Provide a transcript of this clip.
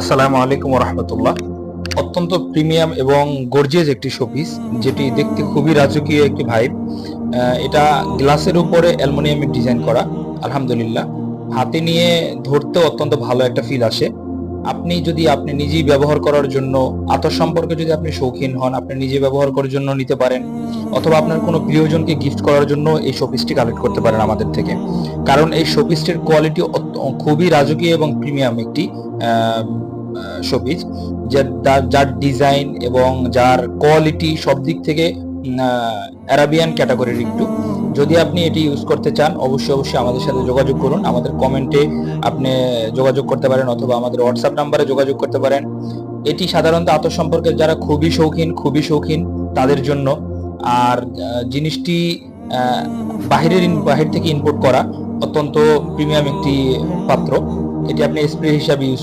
আসসালামু আলাইকুম রহমতুল্লাহ। অত্যন্ত প্রিমিয়াম এবং গর্জিয়াস একটি শোপিস, যেটি দেখতে খুবই রাজকীয় একটি ভাইব। এটা গ্লাসের উপরে অ্যালুমিনিয়ামের ডিজাইন করা। আলহামদুলিল্লাহ, হাতে নিয়ে ধরতে অত্যন্ত ভালো একটা ফিল আসে। আপনি নিজেই ব্যবহার করার জন্য, আতর সম্পর্কে যদি আপনি শৌখিন হন, আপনি নিজে ব্যবহার করার জন্য নিতে পারেন, অথবা আপনার কোনো প্রিয়জনকে গিফট করার জন্য এই শোপিসটি কালেক্ট করতে পারেন আমাদের থেকে। কারণ এই শোপিসটির কোয়ালিটি খুবই রাজকীয় এবং প্রিমিয়াম একটি শোপিস, যার ডিজাইন এবং যার কোয়ালিটি সব দিক থেকে অ্যারাবিয়ান ক্যাটাগরির একটু। যদি আপনি এটি ইউজ করতে চান, অবশ্যই আমাদের সাথে যোগাযোগ করুন। আমাদের কমেন্টে আপনি যোগাযোগ করতে পারেন, অথবা আমাদের হোয়াটসঅ্যাপ নাম্বারে যোগাযোগ করতে পারেন। এটি সাধারণত আতর সম্পর্কে যারা খুবই শৌখিন তাদের জন্য। আর জিনিসটি বাহির থেকে ইম্পোর্ট করা, অত্যন্ত প্রিমিয়াম একটি পাত্র। এটি আপনি স্প্রে হিসাবে ইউজ